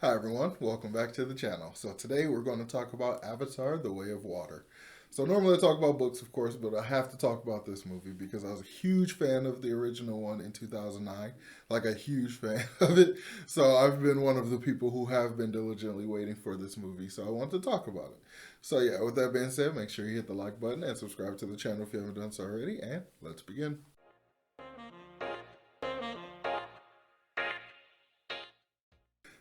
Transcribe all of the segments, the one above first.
Hi everyone, welcome back to the channel. So today we're going to talk about Avatar: The Way of Water. So normally I talk about books, of course, but I have to talk about this movie because I was a huge fan of the original one in 2009, like a huge fan of it. So I've been one of the people who have been diligently waiting for this movie, so I want to talk about it. So yeah, with that being said, make sure you hit the like button and subscribe to the channel if you haven't done so already, and let's begin.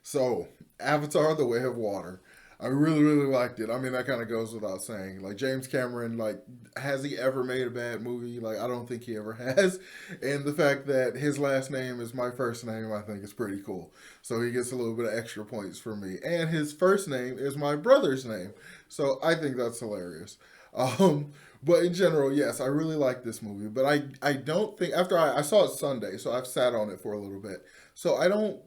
So, Avatar: The Way of Water. I really, really liked it. I mean, that kind of goes without saying. Like James Cameron, like, has he ever made a bad movie? Like, I don't think he ever has. And the fact that his last name is my first name, I think is pretty cool. So he gets a little bit of extra points for me. And his first name is my brother's name, so I think that's hilarious. Um, but in general, yes, I really like this movie. But I don't think after I saw it Sunday, so I've sat on it for a little bit. So I don't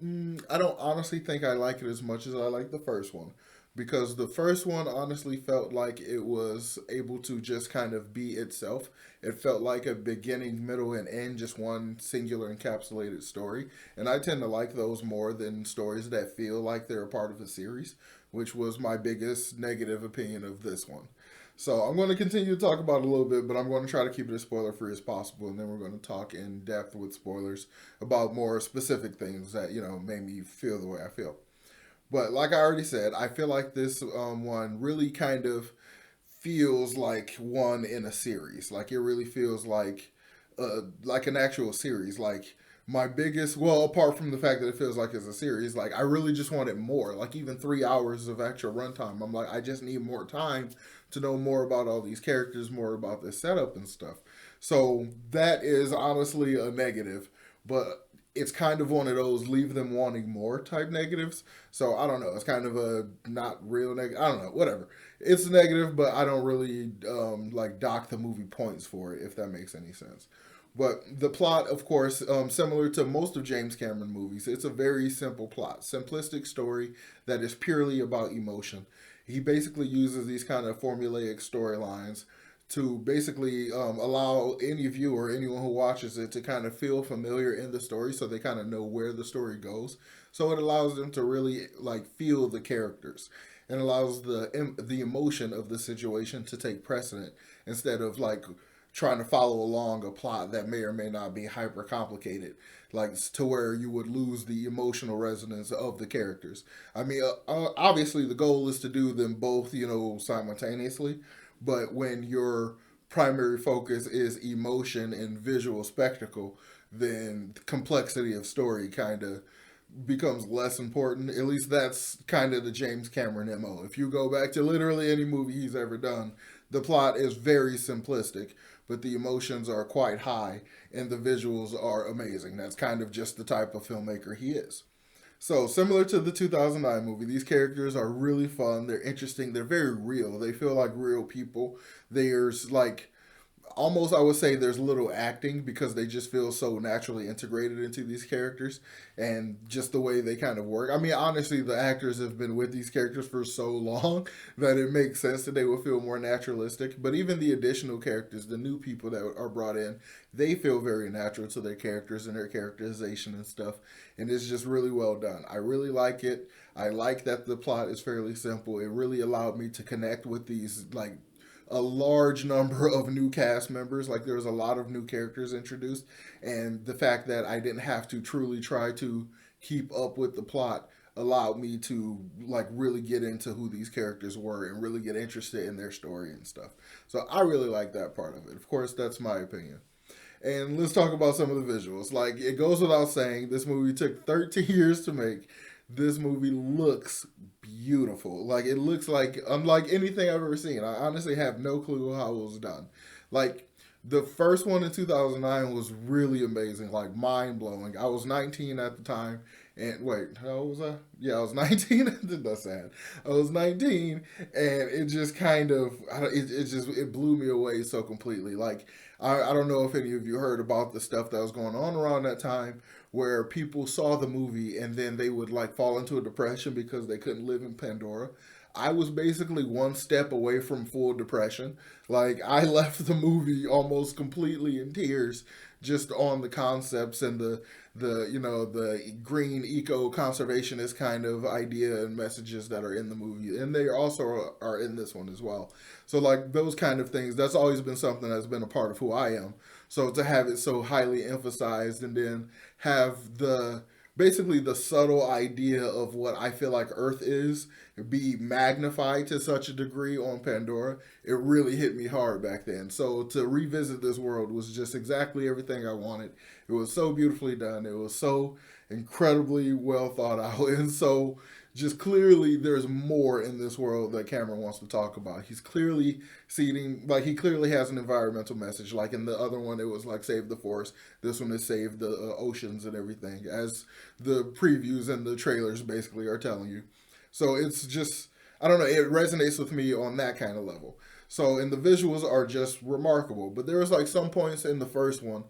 honestly think I like it as much as I like the first one, because the first one honestly felt like it was able to just kind of be itself. It felt like a beginning, middle, and end, just one singular encapsulated story. And I tend to like those more than stories that feel like they're a part of a series, which was my biggest negative opinion of this one. So I'm going to continue to talk about it a little bit, but I'm going to try to keep it as spoiler free as possible, and then we're going to talk in depth with spoilers about more specific things that made me feel the way I feel. But like I already said, I feel like this one really kind of feels like one in a series. Like it really feels like an actual series. Like my biggest, well, apart from the fact that it feels like it's a series, like I really just wanted more. Like even 3 hours of actual runtime, I'm like I just need more time to know more about all these characters, more about the setup and stuff. So that is honestly a negative, but it's kind of one of those leave them wanting more type negatives. So I don't know. It's kind of a not real negative. I don't know. Whatever. It's negative, but I don't really like dock the movie points for it, if that makes any sense. But the plot, of course, similar to most of James Cameron movies, it's a very simple plot, simplistic story that is purely about emotion. He basically uses these kind of formulaic storylines to basically allow any viewer, anyone who watches it, to kind of feel familiar in the story, so they kind of know where the story goes. So it allows them to really like feel the characters, and allows the emotion of the situation to take precedent instead of like trying to follow along a plot that may or may not be hyper complicated, like to where you would lose the emotional resonance of the characters. I mean, obviously the goal is to do them both, simultaneously, but when your primary focus is emotion and visual spectacle, then complexity of story kind of becomes less important. At least that's kind of the James Cameron MO. If you go back to literally any movie he's ever done, the plot is very simplistic, but the emotions are quite high and the visuals are amazing. That's kind of just the type of filmmaker he is. So, similar to the 2009 movie, these characters are really fun. They're interesting. They're very real. They feel like real people. There's like almost, I would say, there's little acting because they just feel so naturally integrated into these characters and just the way they kind of work. I mean, honestly, the actors have been with these characters for so long that it makes sense that they will feel more naturalistic. But even the additional characters, the new people that are brought in, they feel very natural to their characters and their characterization and stuff. And it's just really well done. I really like it. I like that the plot is fairly simple. It really allowed me to connect with these like a large number of new cast members. Like there was a lot of new characters introduced, and the fact that I didn't have to truly try to keep up with the plot allowed me to like really get into who these characters were and really get interested in their story and stuff. So I really like that part of it. Of course, that's my opinion. And let's talk about some of the visuals. Like it goes without saying, this movie took 13 years to make. This movie looks beautiful. Like it looks like unlike anything I've ever seen. I honestly have no clue how it was done. Like the first one in 2009 was really amazing, like mind blowing. I was 19 at the time, and wait, how old was I? Yeah, I was 19. That's sad. I was 19, and it just kind of, it blew me away so completely. Like I don't know if any of you heard about the stuff that was going on around that time, where people saw the movie and then they would like fall into a depression because they couldn't live in Pandora. I was basically one step away from full depression. Like I left the movie almost completely in tears just on the concepts and the the green eco conservationist kind of idea and messages that are in the movie, and they also are in this one as well. So like those kind of things, that's always been something that's been a part of who I am. So to have it so highly emphasized, and then have the basically the subtle idea of what I feel like Earth is be magnified to such a degree on Pandora, it really hit me hard back then. So to revisit this world was just exactly everything I wanted. It was so beautifully done. It was so incredibly well thought out, and so just clearly there's more in this world that Cameron wants to talk about. He's clearly seeding, like he clearly has an environmental message. Like in the other one, it was like save the forest. This one is save the oceans and everything, as the previews and the trailers basically are telling you. So it's just, I don't know, it resonates with me on that kind of level. So, and the visuals are just remarkable. But there was like some points in the first one,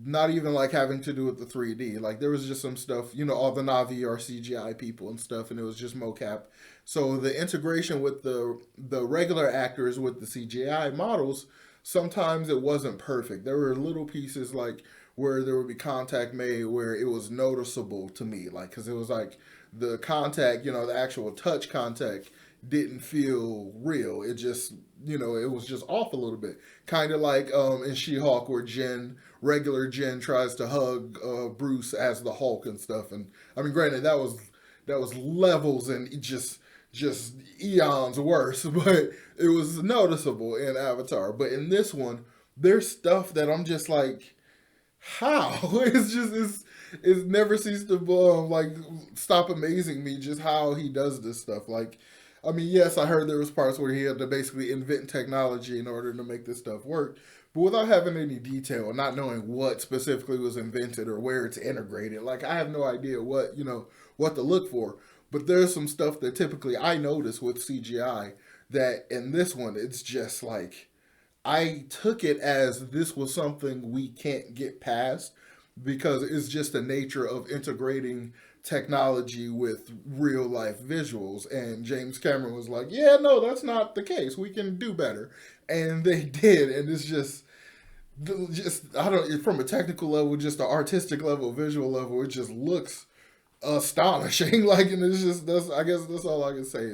not even like having to do with the 3D. Like there was just some stuff, all the Navi are CGI people and stuff, and it was just mocap. So the integration with the regular actors with the CGI models, sometimes it wasn't perfect. There were little pieces like where there would be contact made where it was noticeable to me, like because it was like the contact, the actual touch contact didn't feel real. It just, it was just off a little bit. Kind of like in She-Hulk where regular Jen tries to hug Bruce as the Hulk and stuff. And I mean, granted, that was levels and just eons worse, but it was noticeable in Avatar. But in this one, there's stuff that I'm just like, how? It's never ceased to like stop amazing me just how he does this stuff. Like, I mean, yes, I heard there was parts where he had to basically invent technology in order to make this stuff work, but without having any detail and not knowing what specifically was invented or where it's integrated. Like, I have no idea what to look for. But there's some stuff that typically I notice with CGI that in this one it's just like I took it as this was something we can't get past because it's just the nature of integrating technology with real life visuals. And James Cameron was like, yeah, no, that's not the case. We can do better. And they did. And it's just I don't, from a technical level, just the artistic level, visual level, it just looks astonishing. Like, and it's just, that's, I guess that's all I can say.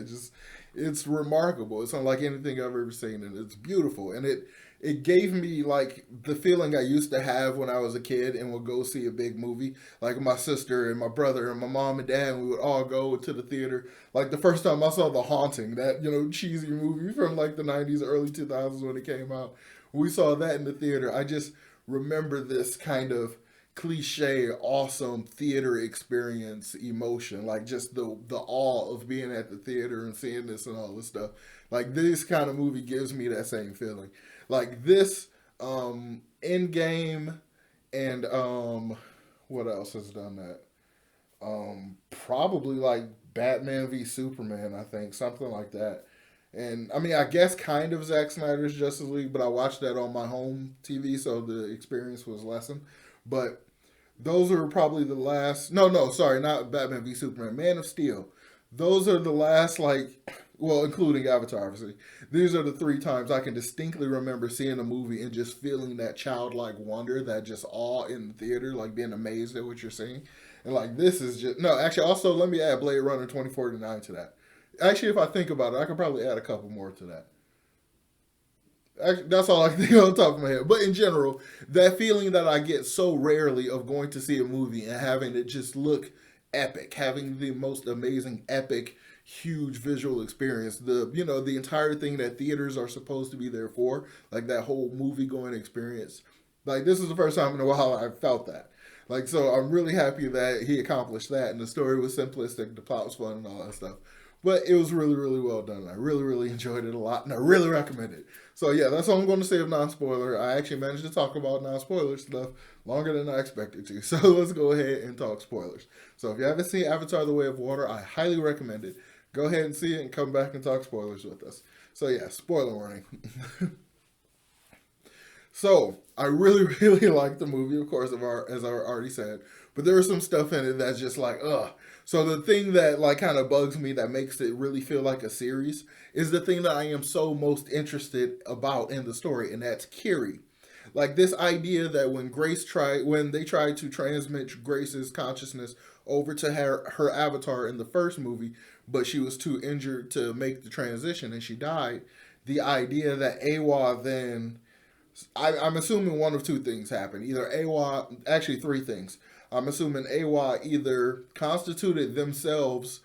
It's remarkable. It's unlike anything I've ever seen, and it's beautiful. And it gave me like the feeling I used to have when I was a kid and would go see a big movie. Like my sister and my brother and my mom and dad, we would all go to the theater. Like the first time I saw The Haunting, that cheesy movie from like the '90s, early 2000s when it came out. We saw that in the theater. I just remember this kind of cliche, awesome theater experience emotion, like just the awe of being at the theater and seeing this and all this stuff. Like this kind of movie gives me that same feeling. Like this, Endgame, and what else has done that? Probably like Batman v Superman, I think, something like that. And I mean, I guess kind of Zack Snyder's Justice League, but I watched that on my home TV, so the experience was lessened. But those are probably the last. No, no, sorry, not Batman v Superman. Man of Steel. Those are the last, like, well, including Avatar, obviously. These are the three times I can distinctly remember seeing a movie and just feeling that childlike wonder, that just awe in the theater, like being amazed at what you're seeing. And like this is just no. Actually, also let me add Blade Runner 2049 to that. Actually, if I think about it, I could probably add a couple more to that. Actually, that's all I can think of on top of my head. But in general, that feeling that I get so rarely of going to see a movie and having it just look epic, having the most amazing, epic, huge visual experience. The entire thing that theaters are supposed to be there for, like that whole movie going experience. Like this is the first time in a while I felt that. Like so, I'm really happy that he accomplished that, and the story was simplistic, the plot was fun, and all that stuff. But it was really, really well done. I really, really enjoyed it a lot, and I really recommend it. So yeah, that's all I'm going to say of non-spoiler. I actually managed to talk about non-spoiler stuff longer than I expected to. So let's go ahead and talk spoilers. So if you haven't seen Avatar: The Way of Water, I highly recommend it. Go ahead and see it and come back and talk spoilers with us. So yeah, spoiler warning. So I really, really like the movie, of course, as I already said. But there was some stuff in it that's just like, ugh. So the thing that like kind of bugs me that makes it really feel like a series is the thing that I am so most interested about in the story, and that's Kiri. like this idea that when they tried to transmit Grace's consciousness over to her avatar in the first movie, but she was too injured to make the transition and she died. The idea that Awa then, I'm assuming one of two things happened. Either Awa, actually three things. I'm assuming Awa either constituted themselves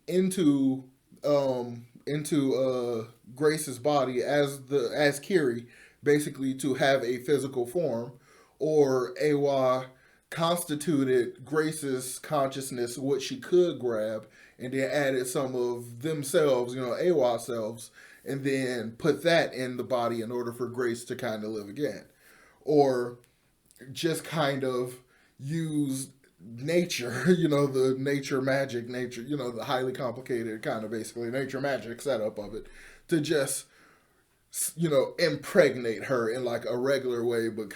into Grace's body as Kiri, basically to have a physical form, or Awa constituted Grace's consciousness, what she could grab, and then added some of themselves, Awa selves, and then put that in the body in order for Grace to kind of live again. Or just kind of use nature, the nature magic, the highly complicated kind of basically nature magic setup of it to just, impregnate her in like a regular way, but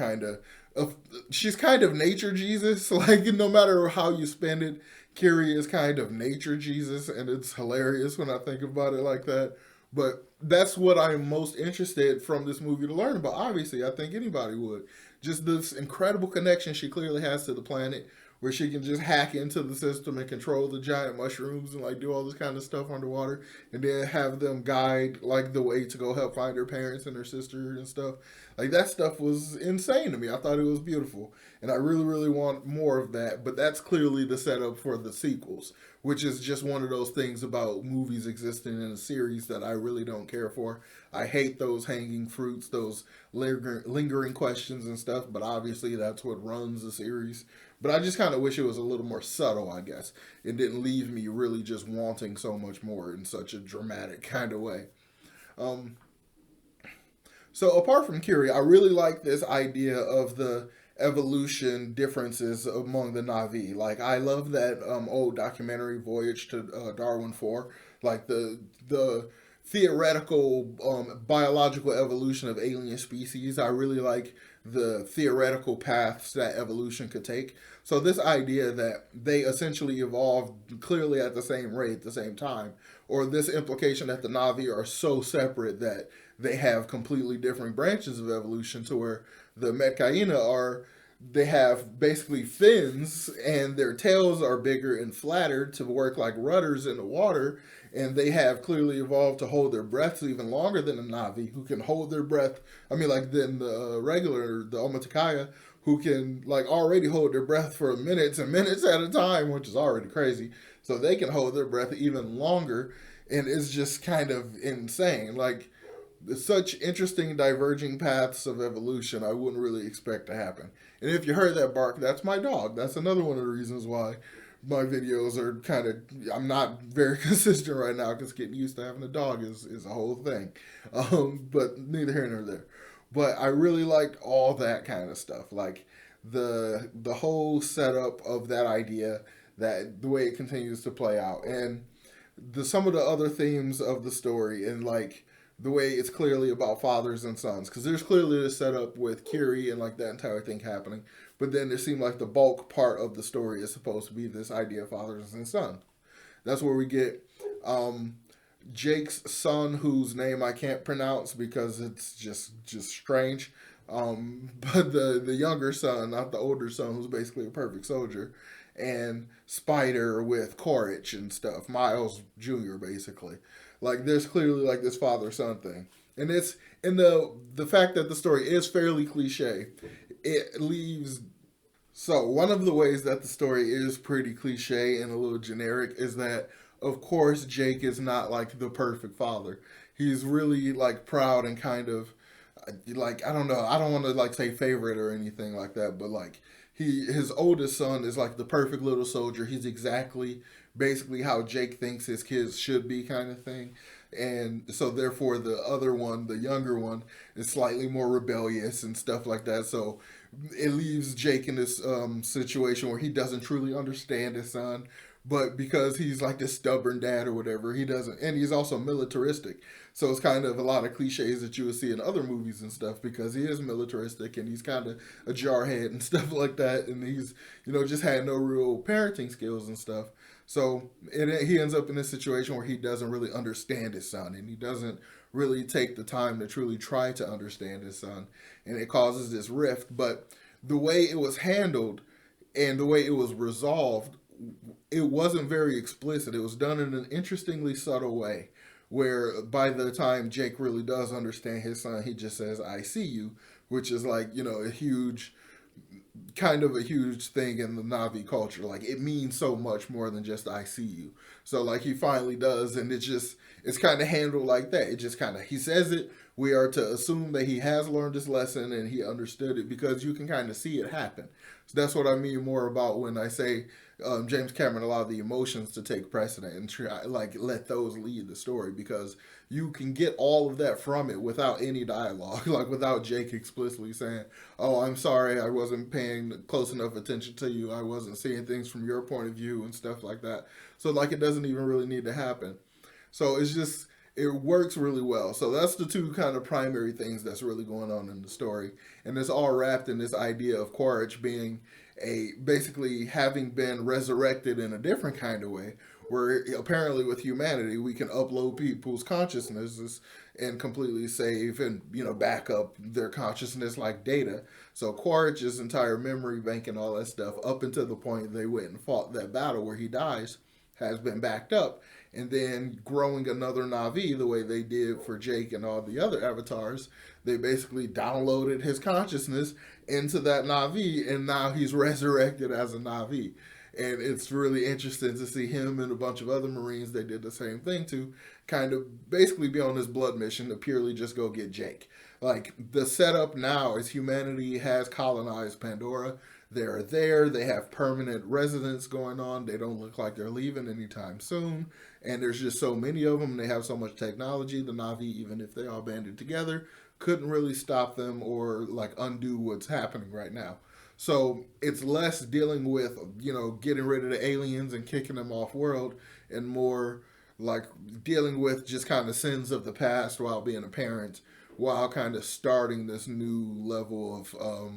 she's kind of nature Jesus. Like, no matter how you spend it, Kiri is kind of nature Jesus, and it's hilarious when I think about it like that. But that's what I'm most interested from this movie to learn about. Obviously, I think anybody would. Just this incredible connection she clearly has to the planet, where she can just hack into the system and control the giant mushrooms and like do all this kind of stuff underwater, and then have them guide like the way to go help find her parents and her sister and stuff. Like that stuff was insane to me. I thought it was beautiful, and I really, really want more of that. But that's clearly the setup for the sequels, which is just one of those things about movies existing in a series that I really don't care for. I hate those hanging fruits, those lingering questions and stuff, but obviously that's what runs the series. But I just kind of wish it was a little more subtle, I guess. It didn't leave me really just wanting so much more in such a dramatic kind of way. Um, so apart from Curie, I really like this idea of the evolution differences among the Navi. Like I love that old documentary Voyage to Darwin 4, like the theoretical biological evolution of alien species. I really like the theoretical paths that evolution could take. So this idea that they essentially evolved clearly at the same rate at the same time, or this implication that the Navi are so separate that they have completely different branches of evolution, to where the Metcaina are, they have basically fins and their tails are bigger and flatter to work like rudders in the water, and they have clearly evolved to hold their breaths even longer than the Navi, who can hold their breath. I mean, like than the Omaticaya, who can like already hold their breath for minutes and minutes at a time, which is already crazy. So they can hold their breath even longer, and it's just kind of insane. Like such interesting diverging paths of evolution I wouldn't really expect to happen. And if you heard that bark, that's my dog. That's another one of the reasons why my videos are kind of, I'm not very consistent right now, because getting used to having a dog is a whole thing. But neither here nor there. But I really liked all that kind of stuff, like the whole setup of that idea, that the way it continues to play out, and some of the other themes of the story, and like the way it's clearly about fathers and sons, because there's clearly a setup with Kiri and like that entire thing happening, but then it seemed like the bulk part of the story is supposed to be this idea of fathers and sons. That's where we get um, Jake's son, whose name I can't pronounce because it's just strange. But the younger son, not the older son, who's basically a perfect soldier, and Spider with Quaritch and stuff, Miles Jr. basically. Like there's clearly like this father son thing, and it's in the fact that the story is fairly cliche. It leaves, so one of the ways that the story is pretty cliche and a little generic is that, of course, Jake is not like the perfect father. He's really like proud and kind of like, I don't know, I don't want to like say favorite or anything like that, but like his oldest son is like the perfect little soldier. He's exactly basically how Jake thinks his kids should be, kind of thing. And so therefore the other one, the younger one, is slightly more rebellious and stuff like that. So it leaves Jake in this situation where he doesn't truly understand his son, but because he's like this stubborn dad or whatever, he doesn't, and he's also militaristic. So it's kind of a lot of cliches that you would see in other movies and stuff, because he is militaristic and he's kind of a jarhead and stuff like that, and he's just had no real parenting skills and stuff. So he ends up in this situation where he doesn't really understand his son, and he doesn't really take the time to truly try to understand his son, and it causes this rift. But the way it was handled and the way it was resolved, it wasn't very explicit. It was done in an interestingly subtle way, where by the time Jake really does understand his son, he just says, "I see you," which is like, a huge kind of a huge thing in the Navi culture. Like, it means so much more than just "I see you." So like he finally does, and it's kind of handled like that. It just kind of, he says it. We are to assume that he has learned his lesson and he understood it, because you can kind of see it happen. So that's what I mean more about when I say James Cameron allowed the emotions to take precedent and try, like, let those lead the story, because you can get all of that from it without any dialogue, like without Jake explicitly saying, "Oh, I'm sorry, I wasn't paying close enough attention to you. I wasn't seeing things from your point of view," and stuff like that. So like it doesn't even really need to happen. So it's just, it works really well. So that's the two kind of primary things that's really going on in the story, and it's all wrapped in this idea of Quaritch being a basically having been resurrected in a different kind of way, where apparently with humanity we can upload people's consciousnesses and completely save and back up their consciousness like data. So Quaritch's entire memory bank and all that stuff, up until the point they went and fought that battle where he dies, has been backed up. And then growing another Navi the way they did for Jake and all the other avatars, they basically downloaded his consciousness into that Navi, and now he's resurrected as a Navi. And it's really interesting to see him and a bunch of other Marines they did the same thing to, kind of basically be on this blood mission to purely just go get Jake. Like, the setup now is humanity has colonized Pandora. They're there. They have permanent residence going on. They don't look like they're leaving anytime soon. And there's just so many of them. They have so much technology. The Navi, even if they all banded together, couldn't really stop them or like undo what's happening right now. So it's less dealing with, getting rid of the aliens and kicking them off world, and more like dealing with just kind of sins of the past while being a parent, while kind of starting this new level of,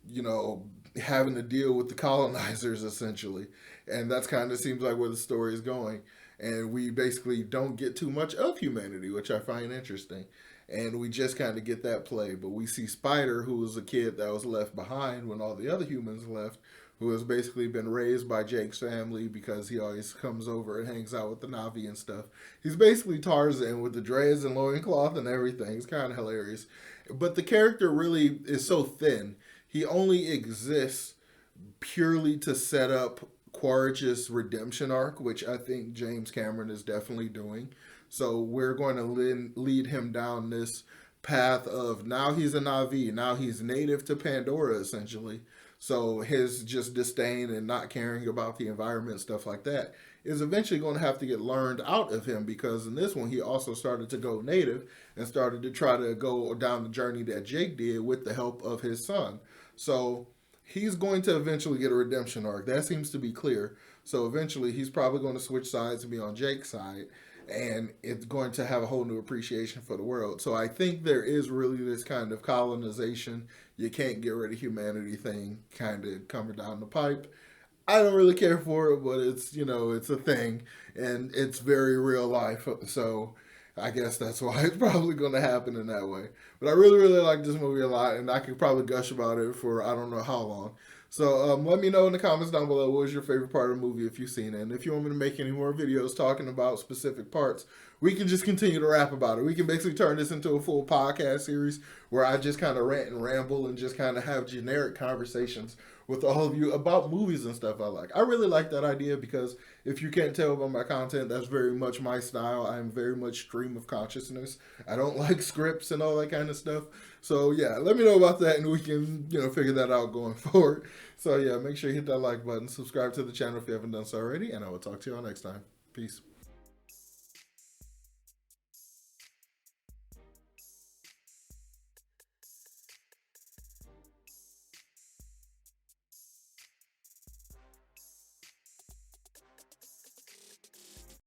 you know, having to deal with the colonizers essentially. And that's kind of seems like where the story is going. And we basically don't get too much of humanity, which I find interesting. And we just kind of get that play. But we see Spider, who was a kid that was left behind when all the other humans left, who has basically been raised by Jake's family because he always comes over and hangs out with the Navi and stuff. He's basically Tarzan with the dreads and loincloth and everything. It's kind of hilarious. But the character really is so thin. He only exists purely to set up Quaritch's redemption arc, which I think James Cameron is definitely doing. So we're going to lead him down this path of, now he's a Navi, now he's native to Pandora essentially. So his just disdain and not caring about the environment, stuff like that, is eventually going to have to get learned out of him, because in this one he also started to go native and started to try to go down the journey that Jake did with the help of his son. So he's going to eventually get a redemption arc. That seems to be clear. So eventually he's probably going to switch sides and be on Jake's side, and it's going to have a whole new appreciation for the world. So I think there is really this kind of colonization, you can't get rid of humanity thing kind of coming down the pipe. I don't really care for it, but it's, it's a thing, and it's very real life. So I guess that's why it's probably going to happen in that way. But I really, really like this movie a lot, and I could probably gush about it for I don't know how long. So let me know in the comments down below what was your favorite part of the movie if you've seen it. And if you want me to make any more videos talking about specific parts, we can just continue to rap about it. We can basically turn this into a full podcast series where I just kind of rant and ramble and just kind of have generic conversations with all of you about movies and stuff I like. I really like that idea because if you can't tell by my content, that's very much my style. I'm very much stream of consciousness. I don't like scripts and all that kind of stuff. So yeah, let me know about that and we can, figure that out going forward. So yeah, make sure you hit that like button, subscribe to the channel if you haven't done so already, and I will talk to you all next time. Peace.